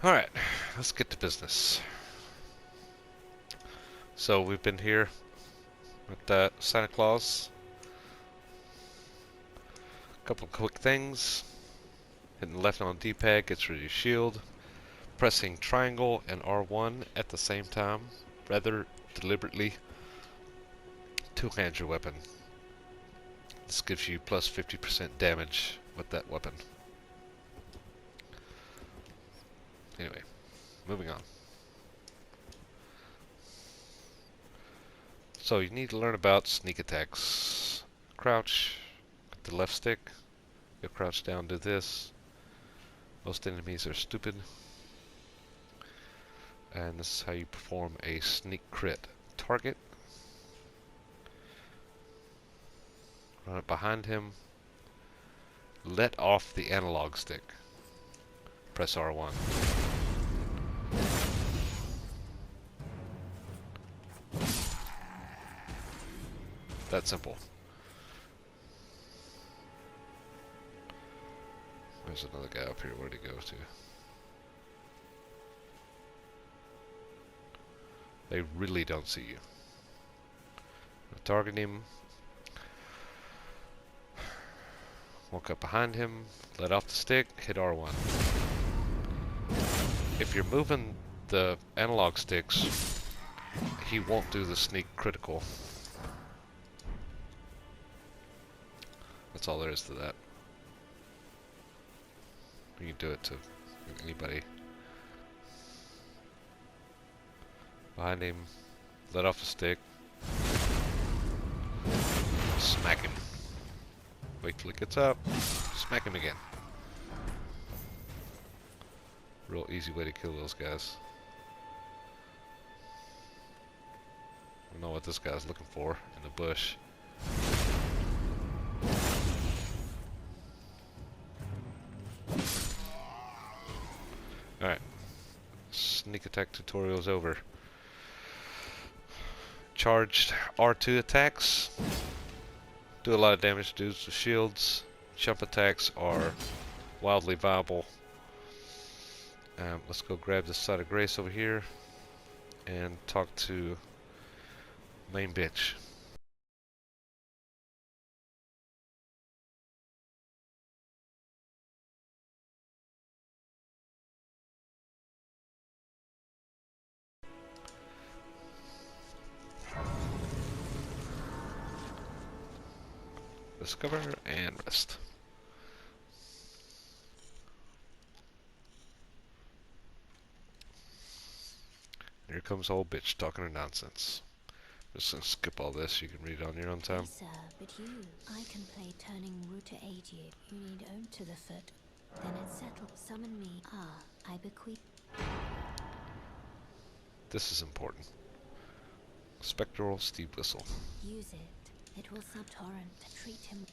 Alright, let's get to business. So we've been here with Santa Claus. A couple quick things. Hitting left on D-pad gets rid of your shield. Pressing triangle and R1 at the same time, rather deliberately, two-hand your weapon. This gives you plus 50% damage with that weapon. Anyway, moving on. So you need to learn about sneak attacks. Crouch, with the left stick. You crouch down, do this. Most enemies are stupid. And this is how you perform a sneak crit. Target. Run it behind him. Let off the analog stick. Press R1. That simple. There's another guy up here. Where'd he go to? They really don't see you. Target him. Walk up behind him. Let off the stick. Hit R1. If you're moving the analog sticks, he won't do the sneak critical. That's all there is to that. You can do it to anybody. Behind him, let off the stick, smack him. Wait till it gets up, smack him again. Real easy way to kill those guys. I don't know what this guy's looking for in the bush. Alright. Sneak attack tutorial's over. Charged R2 attacks do a lot of damage to dudes with shields. Jump attacks are wildly viable. Let's go grab this side of grace over here and talk to main bitch. Discover and rest. Here comes old bitch talking her nonsense. Just gonna skip all this, you can read it on your own time. Yes, sir, but I can play turning root to aid you. You need own to the foot. Then it's settled. Summon me. I bequeath. This is important. Spectral Steed Whistle. Use it. It will sub-torrent. Treat him.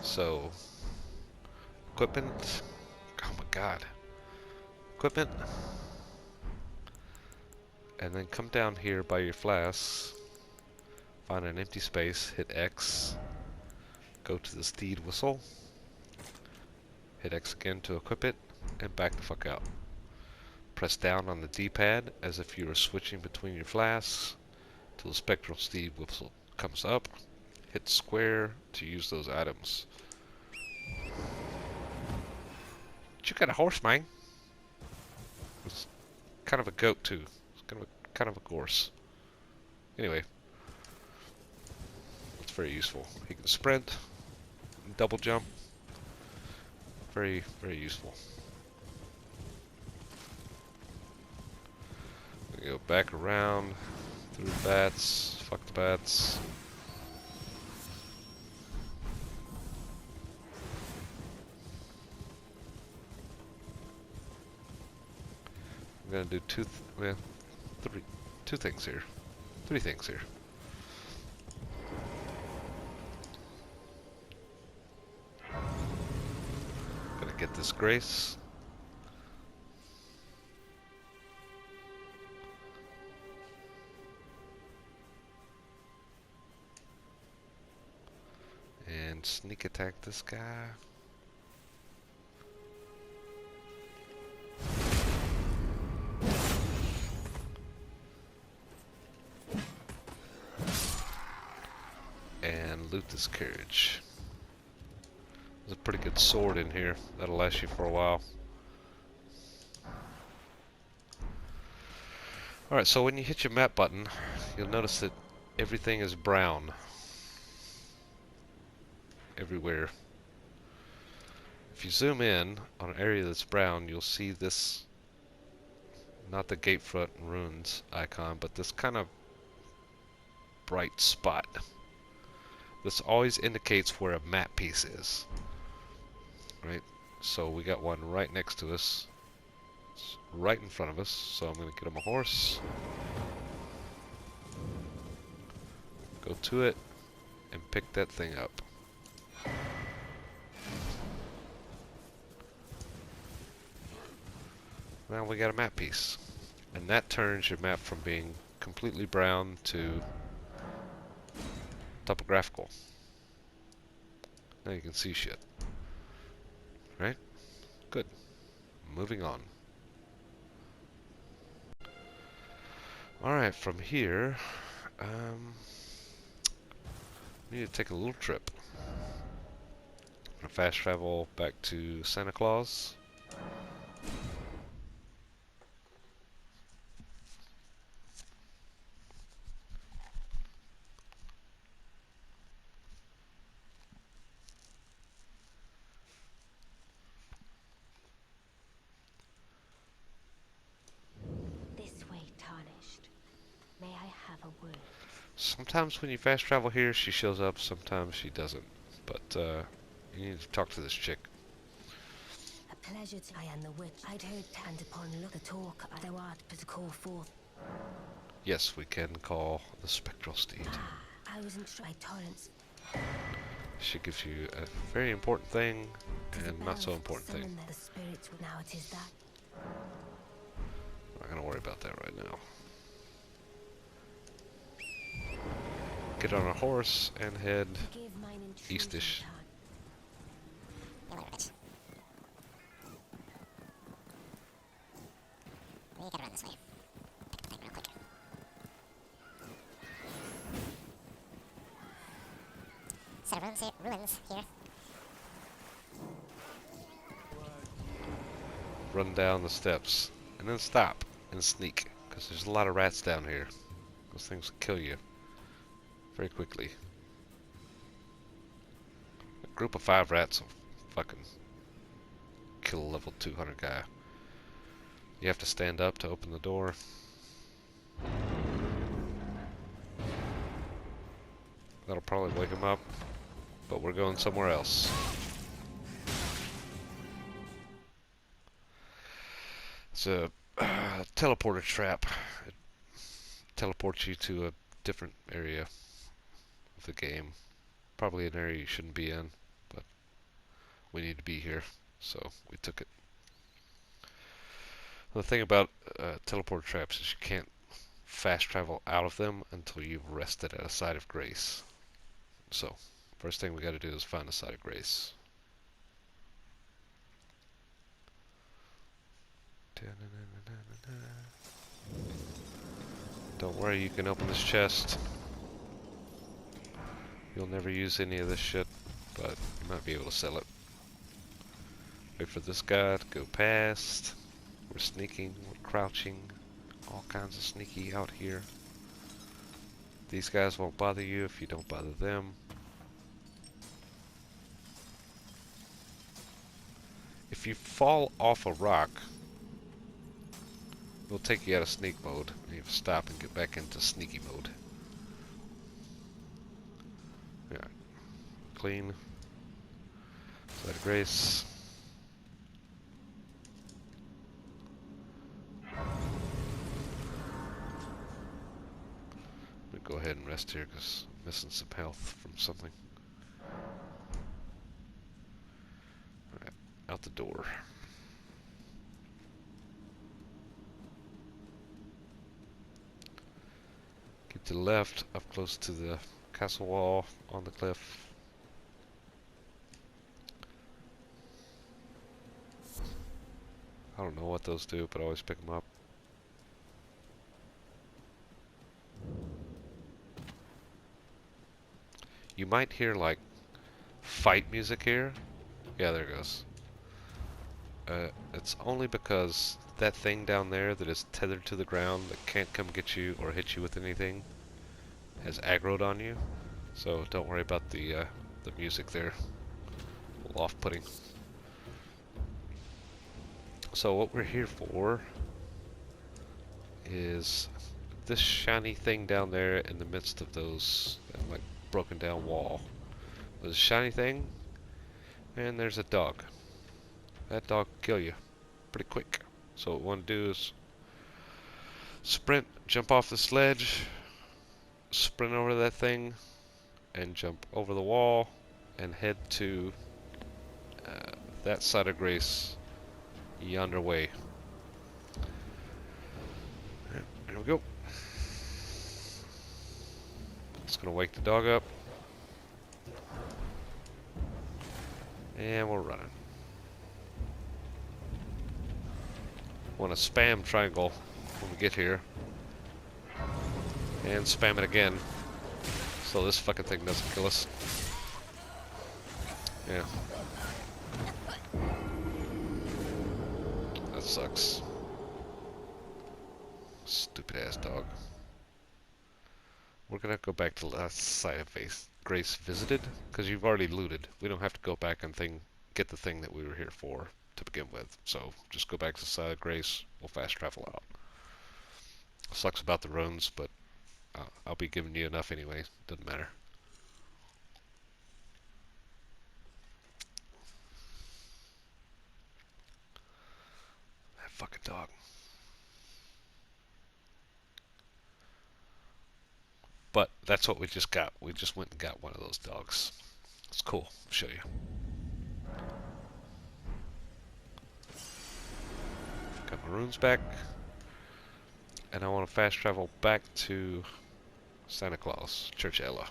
So, equipment. Oh my god. Equipment. And then come down here by your flasks. Find an empty space. Hit X. Go to the Steed Whistle. Hit X again to equip it. And back the fuck out. Press down on the D-pad as if you were switching between your flasks till the Spectral Steed Whistle comes up. Hit square to use those items. But you got a horse, man. It's kind of a goat too. It's kind of a horse. Anyway, it's very useful. He can sprint, double jump. Very, very useful. We go back around through the bats. Fuck the bats. I'm gonna do two things here. Three things here. Gonna get this grace. And sneak attack this guy. loot this carriage. There's a pretty good sword in here. That'll last you for a while. Alright, so when you hit your map button, you'll notice that everything is brown. Everywhere. If you zoom in on an area that's brown, you'll see this, not the Gatefront Ruins icon, but this kind of bright spot. This always indicates where a map piece is. Right? So we got one right next to us. It's right in front of us, so I'm going to get him a horse. Go to it and pick that thing up. Now we got a map piece. And that turns your map from being completely brown to topographical. Now you can see shit. Right? Good. Moving on. Alright, from here, we need to take a little trip. I'm gonna fast travel back to Santa Claus. May I have a word? Sometimes when you fast travel here, she shows up, sometimes she doesn't. But, you need to talk to this chick. A pleasure to I am the witch. I'd heard and upon look the talk thou art but to call forth. Yes, we can call the Spectral Steed. I was in try tolerance. She gives you a very important thing and not so important thing. The spirits now it is that. I'm not gonna worry about that right now. Get on a horse and head eastish. We gotta run this way. Pick the thing real quick. Set of ruins here. Run down the steps and then stop and sneak, because there's a lot of rats down here. Those things will kill you very quickly. A group of 5 rats will fucking kill a level 200 guy. You have to stand up to open the door. That'll probably wake him up, but we're going somewhere else. It's a teleporter trap. It teleports you to a different area of the game. Probably an area you shouldn't be in, but we need to be here, so we took it. The thing about teleporter traps is you can't fast travel out of them until you've rested at a site of grace. So, first thing we gotta do is find a site of grace. Don't worry, you can open this chest. You'll never use any of this shit, but you might be able to sell it. Wait for this guy to go past. We're sneaking, we're crouching, all kinds of sneaky out here. These guys won't bother you if you don't bother them. If you fall off a rock, it'll take you out of sneak mode. You have to stop and get back into sneaky mode. Yeah. Clean. Side of grace. Go ahead and rest here because I'm missing some health from something. Alright, out the door. Keep to the left, up close to the castle wall on the cliff. I don't know what those do, but I always pick them up. You might hear like fight music here. Yeah, there it goes. It's only because that thing down there that is tethered to the ground that can't come get you or hit you with anything has aggroed on you. So don't worry about the music there. A little off-putting. So what we're here for is this shiny thing down there in the midst of those like broken down wall. There's a shiny thing, and there's a dog. That dog will kill you pretty quick. So what we want to do is sprint, jump off the sledge, sprint over that thing, and jump over the wall, and head to that side of Grace yonder way. There we go. It's gonna wake the dog up. And we're running. Want to spam triangle when we get here. And spam it again. So this fucking thing doesn't kill us. Yeah. That sucks. Stupid ass dog. We're gonna go back to the last site of Grace visited, because you've already looted. We don't have to go back and get the thing that we were here for to begin with. So just go back to the side of Grace. We'll fast travel out. Sucks about the runes, but I'll be giving you enough anyway. Doesn't matter. That fucking dog. But that's what we just got. We just went and got one of those dogs. It's cool. I'll show you. Got my runes back. And I want to fast travel back to Santa Claus, Church Ella.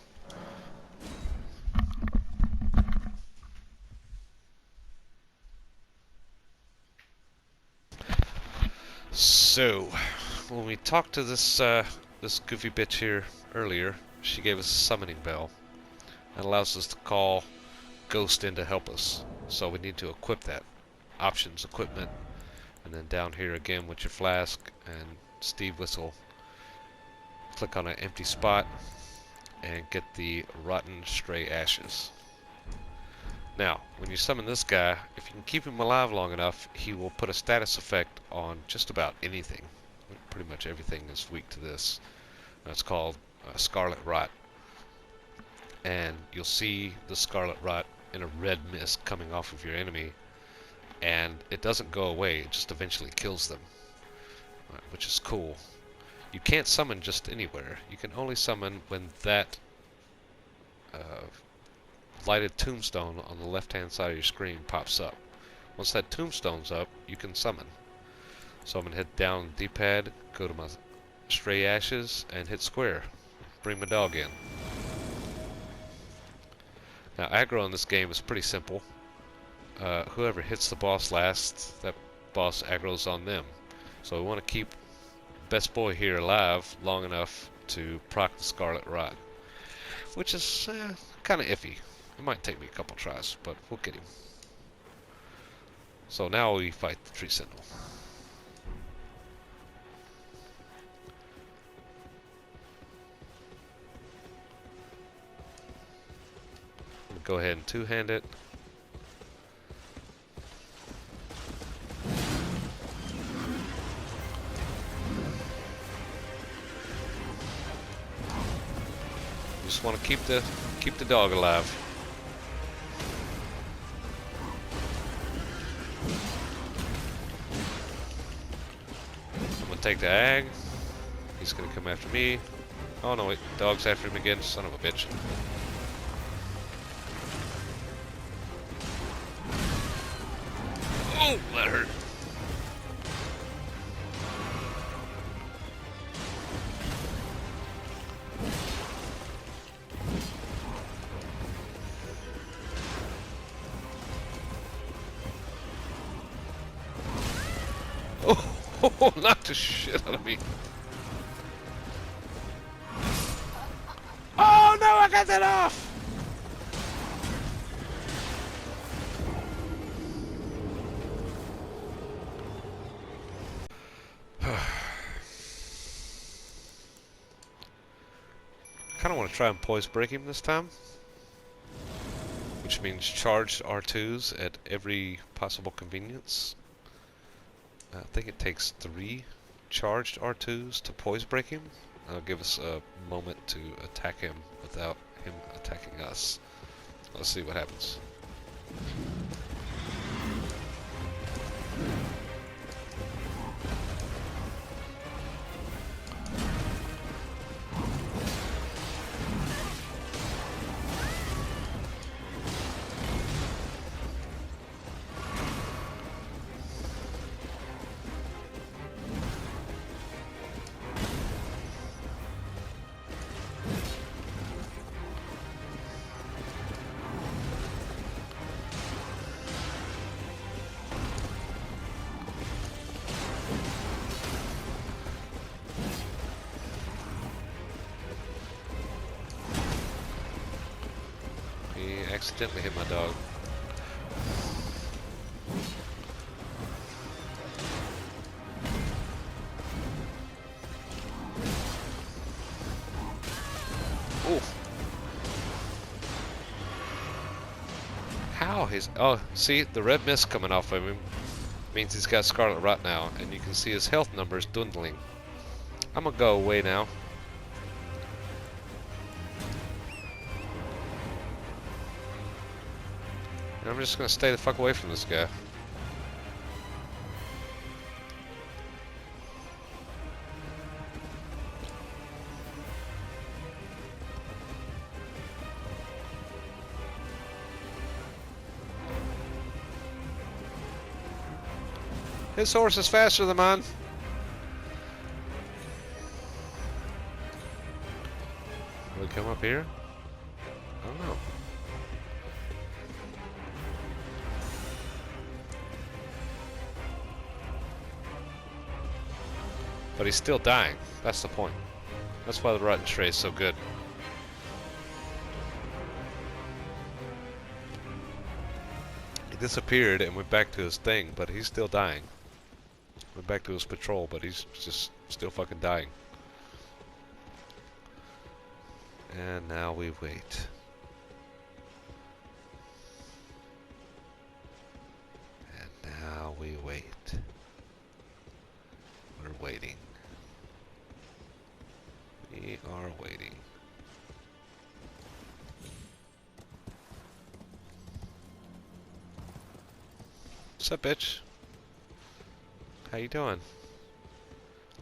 So, when we talked to this this goofy bitch here earlier, she gave us a summoning bell and allows us to call Ghost in to help us. So we need to equip that. Options, equipment, and then down here again with your flask and Steve Whistle, click on an empty spot and get the rotten stray ashes. Now, when you summon this guy, if you can keep him alive long enough, he will put a status effect on just about anything. Pretty much everything is weak to this. It's called Scarlet Rot. And you'll see the Scarlet Rot in a red mist coming off of your enemy. And it doesn't go away, it just eventually kills them. Which is cool. You can't summon just anywhere. You can only summon when that lighted tombstone on the left-hand side of your screen pops up. Once that tombstone's up, you can summon. So I'm going to hit down D-pad, go to my stray ashes, and hit square. Bring my dog in. Now aggro in this game is pretty simple. Whoever hits the boss last, that boss aggro's on them. So we want to keep best boy here alive long enough to proc the Scarlet Rot. Which is kind of iffy. It might take me a couple tries, but we'll get him. So now we fight the Tree Sentinel. Go ahead and two-hand it. Just want to keep the dog alive. I'm gonna take the ag. He's gonna come after me. Oh no, wait, dog's after him again. Son of a bitch. Oh, that hurt. Oh, knocked the shit out of me. Oh no, I got that off! kind of want to try and poise break him this time. Which means charged R2s at every possible convenience. I think it takes 3 charged R2s to poise break him. That'll give us a moment to attack him without him attacking us. Let's see what happens. He accidentally hit my dog. Oof. How he's... Oh, see? The red mist coming off of him means he's got Scarlet Rot now, and you can see his health numbers dwindling. I'm gonna go away now. And I'm just gonna stay the fuck away from this guy. His horse is faster than mine. Will he come up here? I don't know. But he's still dying. That's the point. That's why the Rotten Stray is so good. He disappeared and went back to his thing, but he's still dying. Went back to his patrol, but he's just still fucking dying. And now we wait. And now we wait. We're waiting. We are waiting. What's up, bitch? How you doing?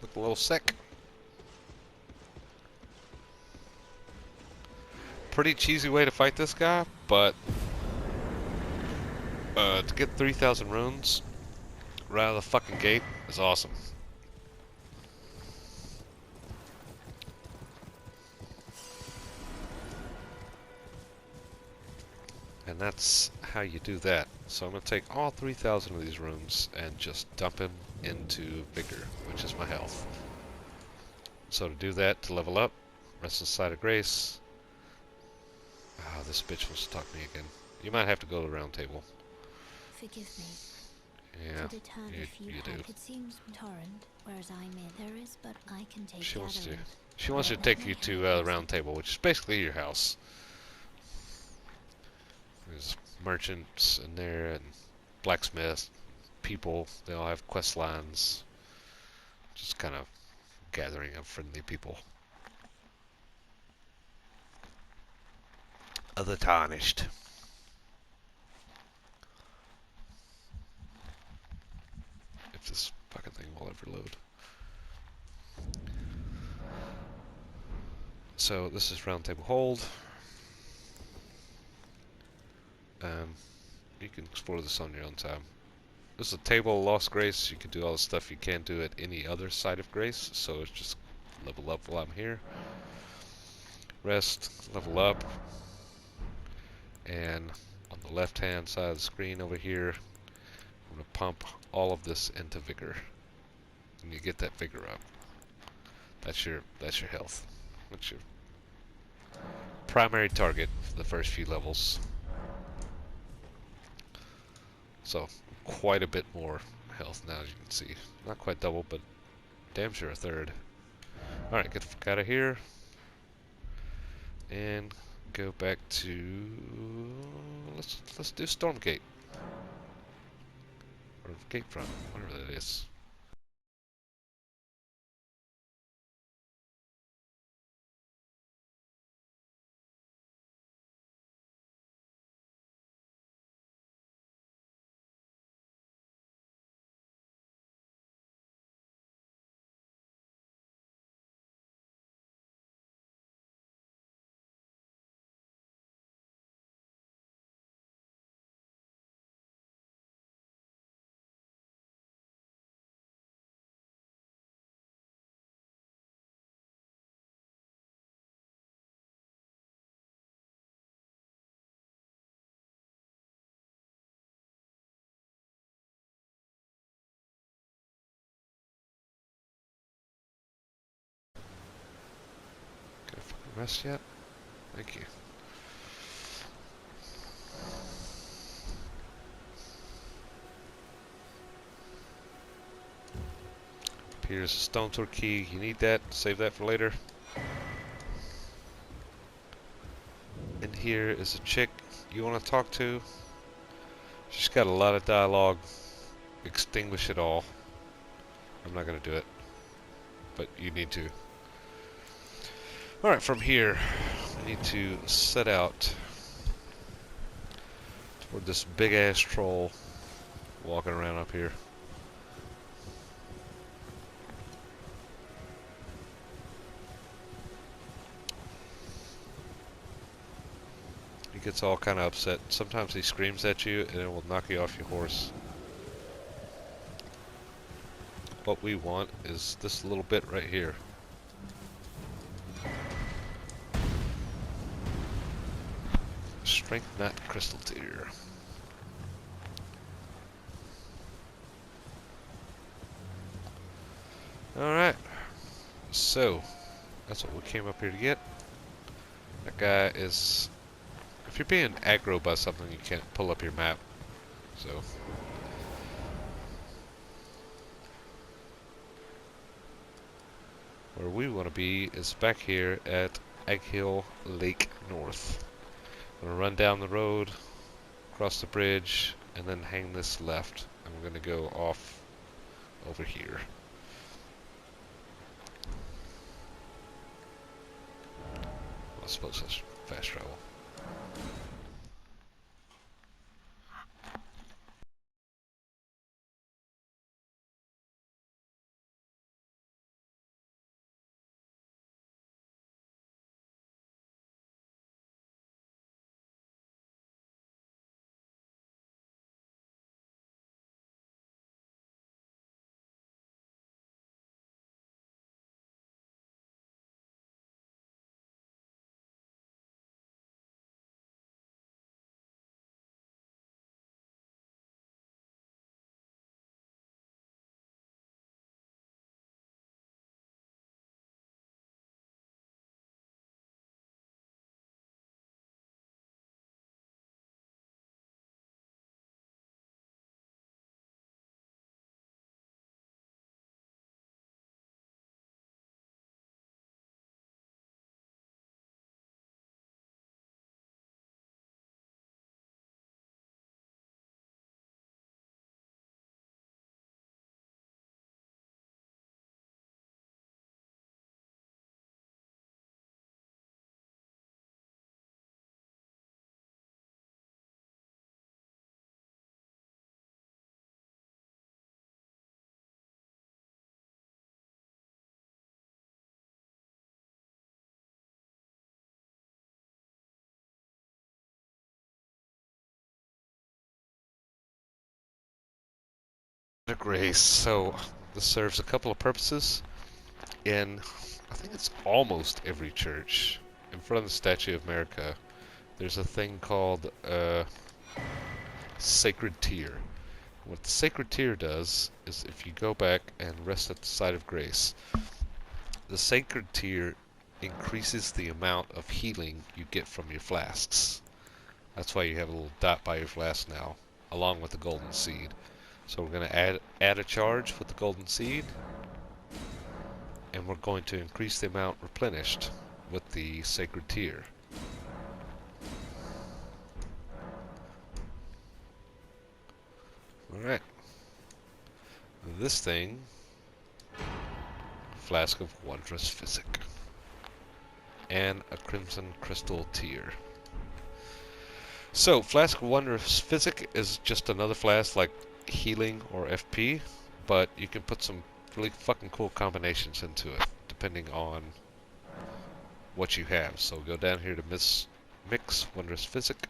Look a little sick. Pretty cheesy way to fight this guy, but to get 3,000 runes right out of the fucking gate is awesome. And that's how you do that. So I'm going to take all 3,000 of these runes and just dump them into Vigor, which is my health. So to do that, to level up, rest inside of Grace. Ah, this bitch wants to talk to me again. You might have to go to the round table. Forgive me. Yeah, To deter you, if you you do. have, it seems torrent, whereas I may. There is, but I can take She wants to. gathering. She wants to take you to the round table, which is basically your house. There's merchants in there and blacksmiths, people. They all have quest lines. Just kind of gathering of friendly people. Of the tarnished. If this fucking thing will ever load. So this is round table hold. You can explore this on your own time. This is a table of Lost Grace. You can do all the stuff you can't do at any other side of Grace. So it's just level up while I'm here. Rest, level up. And on the left hand side of the screen over here, I'm going to pump all of this into Vigor. And you get that Vigor up. That's your health. That's your primary target for the first few levels. So, quite a bit more health now, as you can see. Not quite double, but damn sure a third. Alright, get the fuck out of here. And go back to let's do Stormgate or Gatefront, whatever that is. Got a fucking rest yet? Thank you. Here's a stone sword key. You need that. Save that for later. And here is a chick you want to talk to. She's got a lot of dialogue. Extinguish it all. I'm not going to do it, but you need to. Alright, from here, we need to set out toward this big ass troll walking around up here. He gets all kind of upset. Sometimes he screams at you and it will knock you off your horse. What we want is this little bit right here. Strength Knot Crystal Tear. Alright. So, that's what we came up here to get. That guy is... If you're being aggro by something, you can't pull up your map. So... Where we want to be is back here at Egghill Lake North. I'm going to run down the road, cross the bridge, and then hang this left. And we're going to go off over here. I suppose that's fast travel. The Grace. So this serves a couple of purposes. In, I think it's almost every church, in front of the Statue of America, there's a thing called Sacred Tear. What the Sacred Tear does is if you go back and rest at the site of grace, the Sacred Tear increases the amount of healing you get from your flasks. That's why you have a little dot by your flask now, along with the golden seed. So we're going to add a charge with the golden seed, and we're going to increase the amount replenished with the Sacred Tear. this thing, Flask of Wondrous Physic, and a Crimson Crystal Tear. So, Flask of Wondrous Physic is just another flask like healing or FP, but you can put some really fucking cool combinations into it, depending on what you have. So go down here to mix Wondrous Physic.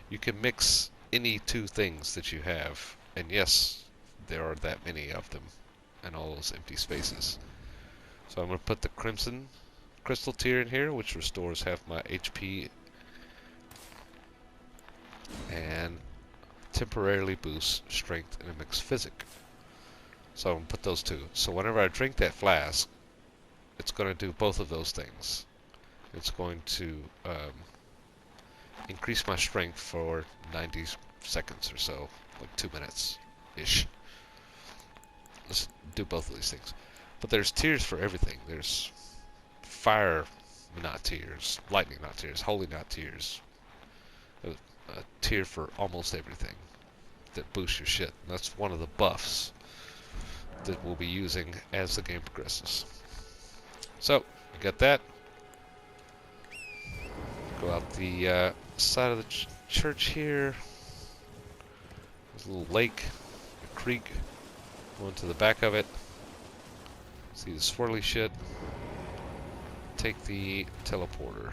You can mix any two things that you have, and yes, there are that many of them, and all those empty spaces. So I'm going to put the Crimson Crystal Tear in here, which restores half my HP and temporarily boosts Strength and a Mixed Physic. So I'm going to put those two. So whenever I drink that flask, it's going to do both of those things. It's going to increase my strength for 90 seconds or so, like 2 minutes-ish. Let's do both of these things. But there's tiers for everything. There's fire not tiers, lightning not tiers, holy not tiers. A tier for almost everything that boosts your shit. And that's one of the buffs that we'll be using as the game progresses. So, you got that. Go out the side of the church here. There's a little lake, a creek. Go into the back of it. See the swirly shit. Take the teleporter.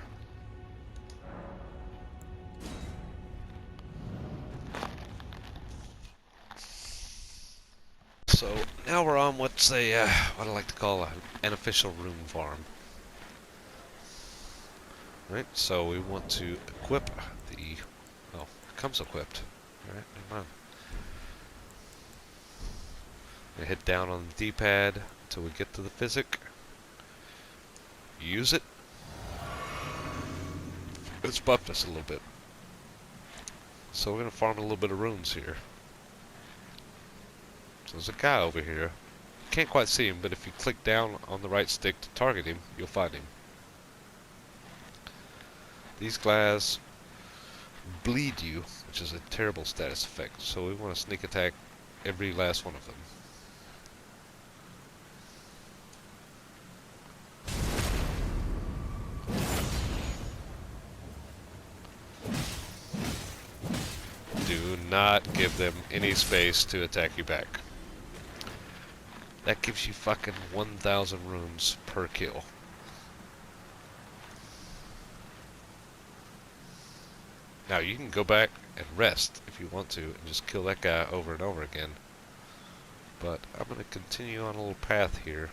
So now we're on what's a what I like to call an official rune farm. Right, so we want to equip the... Oh, it comes equipped. Alright, never mind. We hit down on the D-pad until we get to the physic. Use it. It's buffed us a little bit. So we're going to farm a little bit of runes here. So there's a guy over here. Can't quite see him, but if you click down on the right stick to target him, you'll find him. These glass bleed you, which is a terrible status effect, so we want to sneak attack every last one of them. Do not give them any space to attack you back. That gives you fucking 1,000 runes per kill. Now you can go back and rest if you want to and just kill that guy over and over again. But I'm going to continue on a little path here.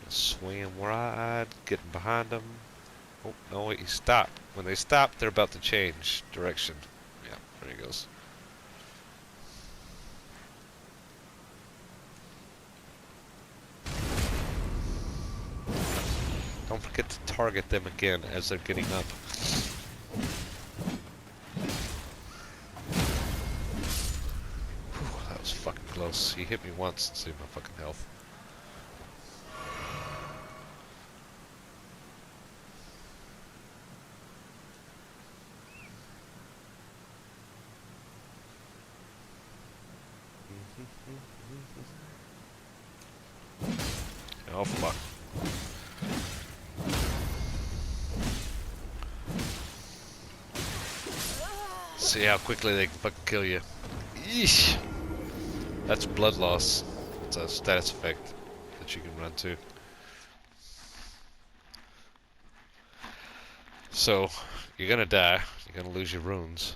Swinging wide, getting behind them. Oh, no, wait, he stopped. When they stop, they're about to change direction. Yeah, there he goes. Don't forget to target them again as they're getting up. Whew, that was fucking close. He hit me once and saved my fucking health. Oh fuck. See how quickly they can fucking kill you. Yeesh. That's blood loss. It's a status effect that you can run to. So, you're gonna die. You're gonna lose your runes.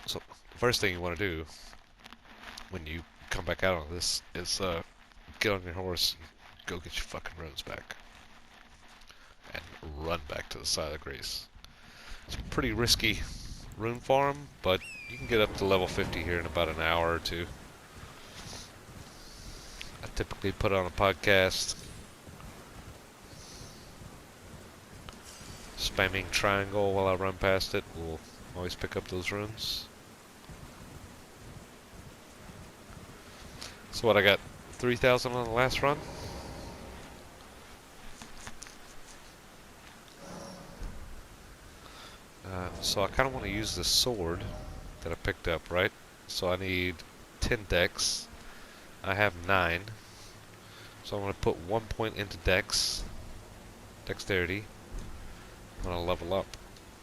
So, the first thing you want to do when you come back out on this is get on your horse and go get your fucking runes back. And run back to the side of the Grace. It's a pretty risky rune farm, but you can get up to level 50 here in about an hour or two. I typically put on a podcast, Spamming triangle while I run past it will always pick up those runes. So what, I got 3,000 on the last run? So I kind of want to use this sword that I picked up, right? So I need 10 dex. I have 9. So I'm going to put 1 point into dexterity. I'm going to level up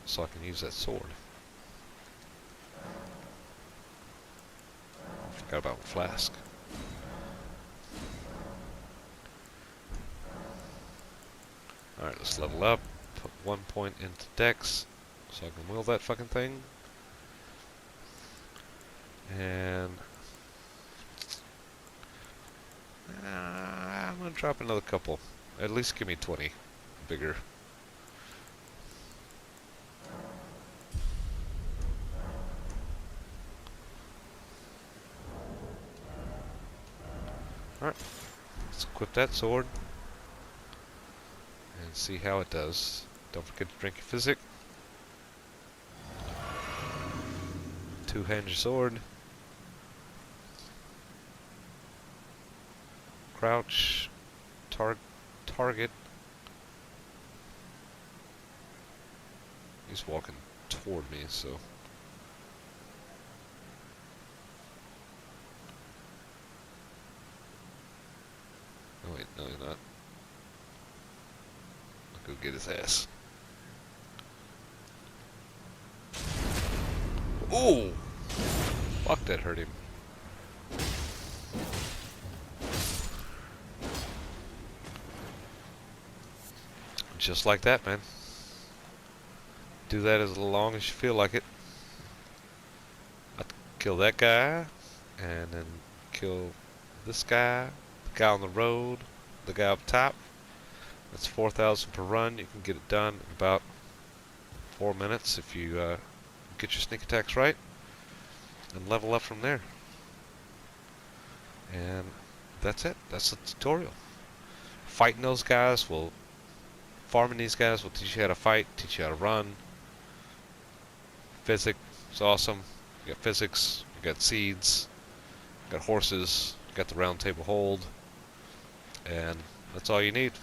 so I can use that sword. Forgot about the flask. Alright, let's level up. Put 1 point into dex so I can wield that fucking thing. And I'm gonna drop another couple. At least give me 20 bigger. Alright, let's equip that sword and see how it does. Don't forget to drink your physic. Two-hand your sword. Crouch. Target. He's walking toward me, so. Oh wait, no he's not. I'll go get his ass. Ooh! Fuck, that hurt him. Just like that, man. Do that as long as you feel like it. I'll kill that guy, and then kill this guy, the guy on the road, the guy up top. That's 4,000 per run. You can get it done in about 4 minutes if you get your sneak attacks right, and level up from there. And that's it. That's the tutorial. Fighting those guys will... Farming these guys will teach you how to fight, teach you how to run. Physics is awesome. You got physics, you got seeds, you got horses, you got the round table hold, and that's all you need.